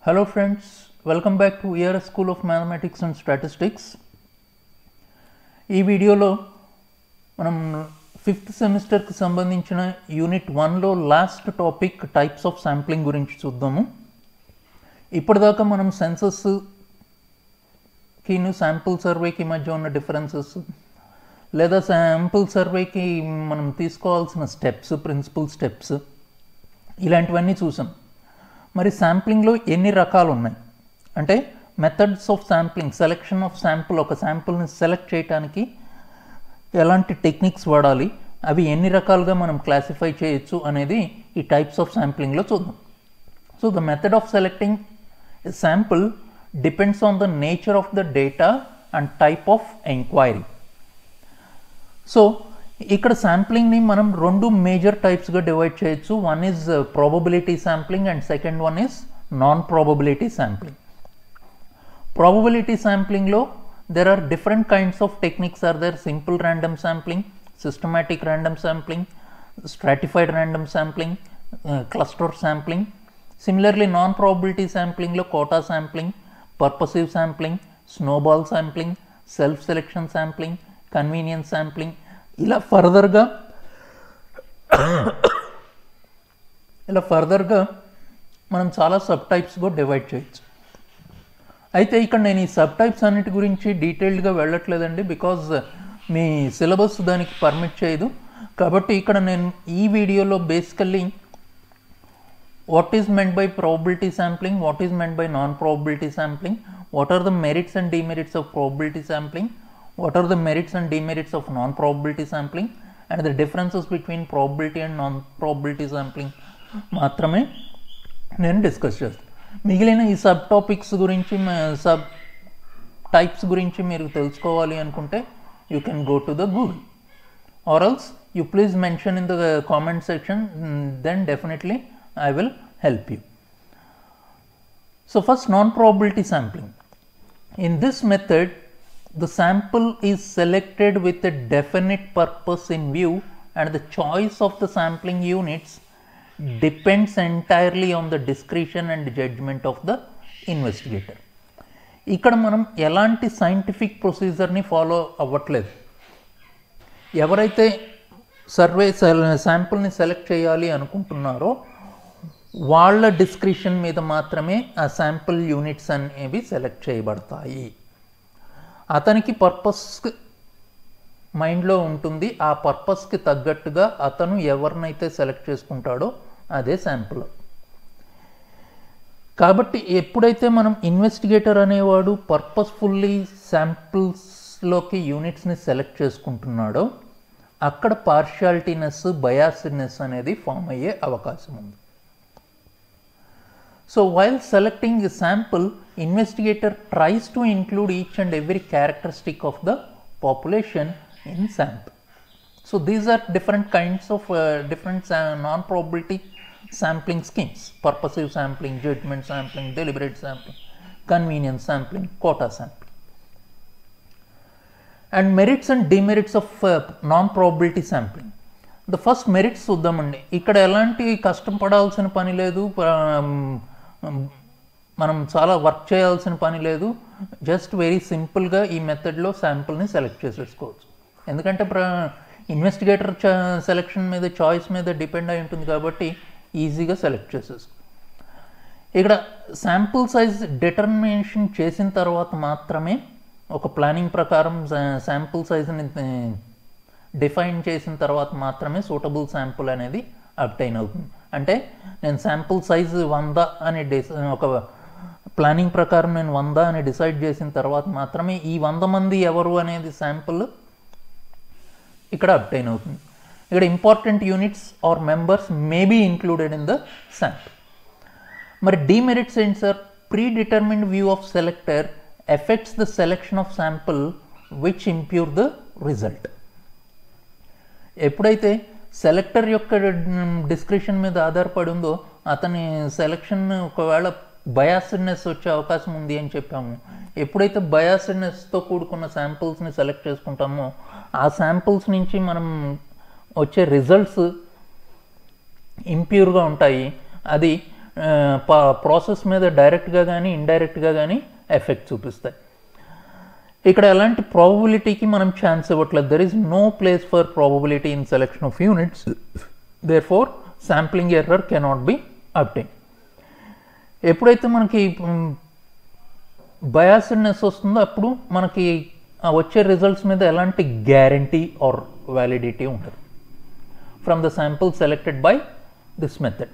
Hello friends, welcome back to ERS School of Mathematics and Statistics. ఈ వీడియోలో మనం 5th సెమిస్టర్కి సంబంధించిన యూనిట్ 1లో last topic types of sampling గురించి చూద్దాము. ఇప్పటిదాకా మనం సెన్సస్కి శాంపుల్ సర్వేకి మధ్య ఉన్న డిఫరెన్సెస్ లేదా శాంపుల్ సర్వేకి మనం తీసుకోవాల్సిన స్టెప్స్, ప్రిన్సిపల్ స్టెప్స్ ఇలాంటివన్నీ చూసాం. మరి శాంప్లింగ్లో ఎన్ని రకాలు ఉన్నాయి అంటే methods of sampling, selection of sample, ఒక శాంపుల్ని సెలెక్ట్ చేయడానికి ఎలాంటి టెక్నిక్స్ వాడాలి, అవి ఎన్ని రకాలుగా మనం క్లాసిఫై చేయొచ్చు అనేది ఈ టైప్స్ ఆఫ్ శాంప్లింగ్లో చూద్దాం. So the method of selecting a sample depends on the nature of the data and type of enquiry. So ఇక్కడ శాంప్లింగ్ని మనం రెండు మేజర్ టైప్స్గా డివైడ్ చేయొచ్చు. One is probability sampling and second one is non probability sampling. Probability శాంప్లింగ్లో there are different kinds of techniques are there: simple random sampling, systematic random sampling, stratified random sampling, cluster sampling. Similarly non probability sampling lo quota sampling, purposive sampling, snowball sampling, self selection sampling, convenience sampling, ఇలా ఫర్దర్గా మనం చాలా sub టైప్స్గా divide చేయొచ్చు. అయితే ఇక్కడ నేను ఈ sub types అన్నిటి గురించి డీటెయిల్డ్గా వెళ్ళట్లేదండి, బికాజ్ మీ సిలబస్ దానికి పర్మిట్ చేయదు. కాబట్టి ఇక్కడ నేను ఈ వీడియోలో basically what is meant by probability sampling, what is meant by non probability sampling, what are the merits and demerits of probability sampling, what are the merits and demerits of non-probability sampling, and the differences between probability and non-probability sampling మాత్రమే నేను discuss చేస్తాను. మిగిలిన ఈ sub topics గురించి, sub types గురించి మీరు తెలుసుకోవాలి అనుకుంటే you can go to the Google or else you please mention in the comment section, then definitely I will help you. So first non-probability sampling. In this method the sample is selected with a definite purpose in view and the choice of the sampling units depends entirely on the discretion and judgment of the investigator. ఇక్కడ మనం ఎలాంటి scientific ప్రొసీజర్ని follow అవ్వట్లేదు. ఎవరైతే శాంపుల్ని select చేయాలి అనుకుంటున్నారో వాళ్ళ discretion మీద మాత్రమే ఆ శాంపుల్ యూనిట్స్ అనేవి సెలెక్ట్ చేయబడతాయి. అతనికి పర్పస్ మైండ్లో ఉంటుంది, ఆ పర్పస్కి తగ్గట్టుగా అతను ఎవరినైతే సెలెక్ట్ చేసుకుంటాడో అదే శాంపుల్. కాబట్టి ఎప్పుడైతే మనం ఇన్వెస్టిగేటర్ అనేవాడు పర్పస్ఫుల్లీ శాంపుల్స్లోకి యూనిట్స్ని సెలెక్ట్ చేసుకుంటున్నాడో అక్కడ పార్షియాలిటీనెస్, బయాస్డ్నెస్ అనేది ఫామ్ అయ్యే అవకాశం ఉంది. So while selecting a sample, investigator tries to include each and every characteristic of the population in sample. So these are different kinds of different non-probability sampling schemes: purposive sampling, judgment sampling, deliberate sampling, convenience sampling, quota sampling. And merits and demerits of non-probability sampling. The first merits చూద్దామండి. ఇక్కడ ఎలాంటి కష్టం పడాల్సిన పని లేదు, మనం చాలా work చేయాల్సిన పని లేదు. జస్ట్ వెరీ సింపుల్గా ఈ మెథడ్లో శాంపుల్ని సెలెక్ట్ చేసేసుకోవచ్చు. ఎందుకంటే ఇన్వెస్టిగేటర్ సెలెక్షన్ మీద, చాయిస్ మీద డిపెండ్ అయి ఉంటుంది కాబట్టి ఈజీగా సెలెక్ట్ చేసేసుకో. ఇక్కడ శాంపుల్ సైజ్ డిటర్మినేషన్ చేసిన తర్వాత మాత్రమే, ఒక ప్లానింగ్ ప్రకారం శాంపుల్ సైజ్ని డిఫైన్ చేసిన తర్వాత మాత్రమే సూటబుల్ శాంపుల్ అనేది అబ్టైన్ అవుతుంది. అంటే నేను శాంపుల్ సైజ్ 100 అని ఒక ప్లానింగ్ ప్రకారం నేను 100 అని డిసైడ్ చేసిన తర్వాత మాత్రమే ఈ 100 మంది ఎవరు అనేది శాంపుల్ ఇక్కడ అబ్టైన్ అవుతుంది. ఇక్కడ important units or members may be included in the sample. మరి డిమెరిట్స్ ఏంటి sir? Predetermined view of selector effects the selection of sample which impure the result. ఎప్పుడైతే సెలెక్టర్ యొక్క డిస్క్రిప్షన్ మీద ఆధారపడి ఉందో అతని సెలెక్షన్ ఒకవేళ బయాస్డ్నెస్ వచ్చే అవకాశం ఉంది అని చెప్పాము. ఎప్పుడైతే బయాస్డ్నెస్తో కూడుకున్న శాంపుల్స్ని సెలెక్ట్ చేసుకుంటామో ఆ శాంపుల్స్ నుంచి మనం వచ్చే రిజల్ట్స్ ఇంప్యూర్గా ఉంటాయి. అది ప్రాసెస్ మీద డైరెక్ట్గా కానీ ఇండైరెక్ట్గా కానీ ఎఫెక్ట్ చూపిస్తాయి. ఇక్కడ ఎలాంటి ప్రాబబిలిటీకి మనం ఛాన్స్ ఇవ్వట్లేదు. There is no place for probability in selection of units, therefore sampling error cannot be obtain. ఎప్పుడైతే మనకి బయాస్డ్నెస్ వస్తుందో అప్పుడు మనకి వచ్చే రిజల్ట్స్ మీద ఎలాంటి గ్యారంటీ ఆర్ వ్యాలిడిటీ ఉంటుంది from the sample selected by this method.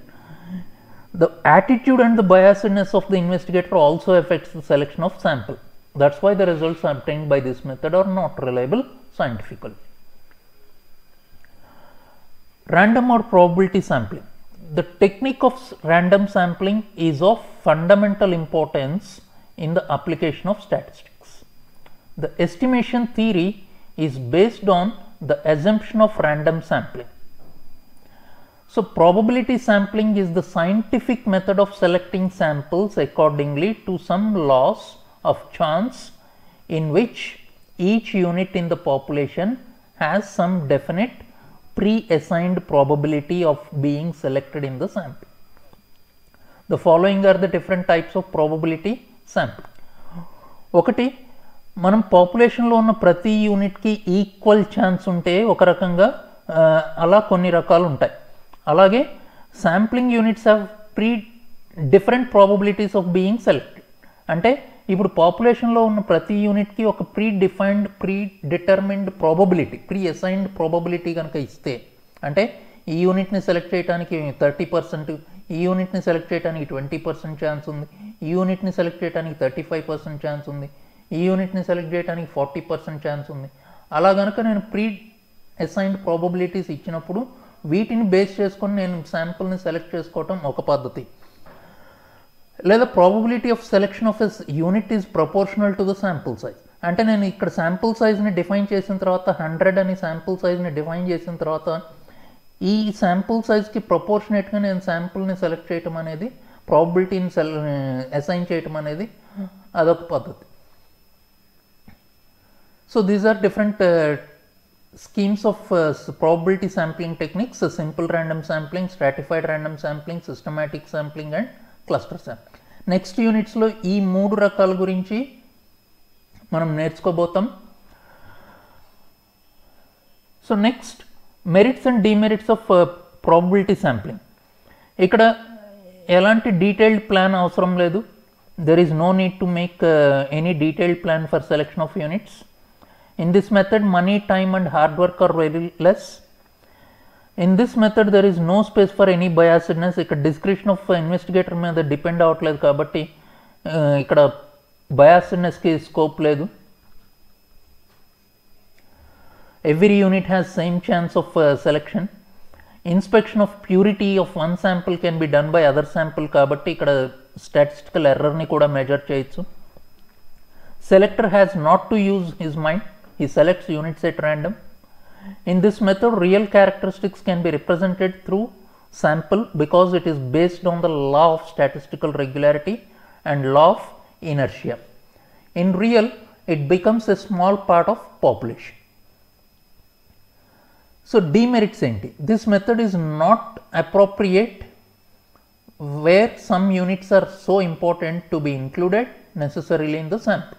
The attitude and the biasedness of the investigator also affects the selection of sample. That's why the results obtained by this method are not reliable scientifically. Random or probability sampling. The technique of random sampling is of fundamental importance in the application of statistics. The estimation theory is based on the assumption of random sampling. So, probability sampling is the scientific method of selecting samples accordingly to some laws of chance in which each unit in the population has some definite pre-assigned probability of being selected in the sample. The following are the different types of probability sampling. ఒకటి, మనం పాపులేషన్లో ఉన్న ప్రతి యూనిట్కి equal chance ఉంటే ఒక రకంగా, అలా కొన్ని రకాలు ఉంటాయి. అలాగే sampling units have different probabilities of being selected. అంటే ఇప్పుడు పాపులేషన్లో ఉన్న ప్రతి యూనిట్కి ఒక pre determined probability, pre assigned probability కనుక ఇస్తే, అంటే ఈ యూనిట్ని సెలెక్ట్ చేయడానికి 30%, ఈ యూనిట్ని సెలెక్ట్ చేయడానికి 20% ఛాన్స్ ఉంది, ఈ యూనిట్ని సెలెక్ట్ చేయడానికి 35% ఛాన్స్ ఉంది, ఈ యూనిట్ని సెలెక్ట్ చేయడానికి 40% ఛాన్స్ ఉంది. అలా కనుక నేను ప్రీ అసైన్డ్ ప్రాబబిలిటీస్ ఇచ్చినప్పుడు వీటిని బేస్ చేసుకొని నేను శాంపుల్ని సెలెక్ట్ చేసుకోవటం ఒక పద్ధతి. లేదా probability of selection of a unit is proportional to the sample size. అంటే నేను ఇక్కడ శాంపుల్ సైజ్ని డిఫైన్ చేసిన తర్వాత 100 అని శాంపుల్ సైజ్ని డిఫైన్ చేసిన తర్వాత ఈ శాంపుల్ సైజ్కి ప్రపోర్షనేట్గా నేను శాంపుల్ని సెలెక్ట్ చేయటం అనేది, ప్రాబబిలిటీని అసైన్ చేయటం అనేది అదొక పద్ధతి. So these are different schemes of probability sampling techniques: simple random sampling, stratified random sampling, systematic sampling and cluster sampling. Next యూనిట్స్లో ఈ 3 రకాల గురించి మనం నేర్చుకోబోతాం. So next, merits and demerits of probability sampling. ఇక్కడ ఎలాంటి డీటెయిల్డ్ ప్లాన్ అవసరం లేదు. There is no need to make any detailed plan for selection of units. In this method, money, time and hard work are very less. In this method, there is no space for any biasedness. ఇక్కడ description of investigator మీద depend అవ్వట్లేదు కాబట్టి ఇక్కడ బయాస్డ్నెస్కి scope లేదు. Every unit has same chance of selection. Inspection of purity of one sample can be done by other sample కాబట్టి ఇక్కడ statistical ఎర్రర్ని కూడా measure చేయొచ్చు. Selector has not to use his mind. He selects units at random. In this method, real characteristics can be represented through sample because it is based on the law of statistical regularity and law of inertia. In real, it becomes a small part of population. So, demerits enti. This method is not appropriate where some units are so important to be included necessarily in the sample.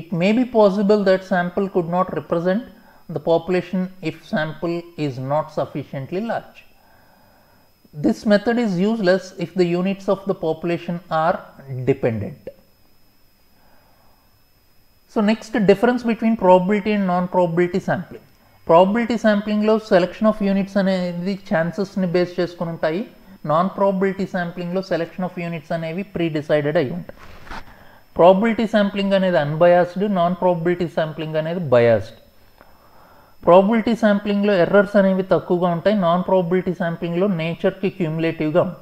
It may be possible that sample could not represent the population if sample is not sufficiently large. This method is useless if the units of the population are dependent. So next, difference between probability and non-probability sampling. Probability sampling లో selection of units అనేది chances ని base చేసుకుని ఉంటాయి. Non-probability sampling లో selection of units అనేవి pre-decided అయి ఉంటాయి. Probability sampling అనేది అన్బయాస్డ్, నాన్ ప్రాబబిలిటీ శాంప్లింగ్ అనేది బయాస్డ్. ప్రాబబిలిటీ శాంప్లింగ్లో ఎర్రర్స్ అనేవి తక్కువగా ఉంటాయి. నాన్ ప్రాబబిలిటీ శాంప్లింగ్లో నేచర్కి క్యూములేటివ్గా ఉంటాయి.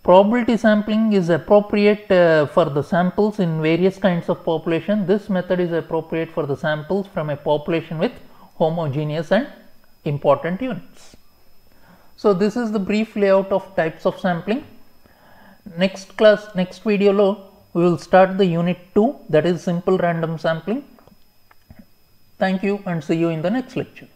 Probability sampling is appropriate for the samples in various kinds of population. This method is appropriate for the samples from a population with homogeneous and important units. So this is the brief layout of types of sampling. Next video lo we will start the unit 2, that is simple random sampling. Thank you and see you in the next lecture.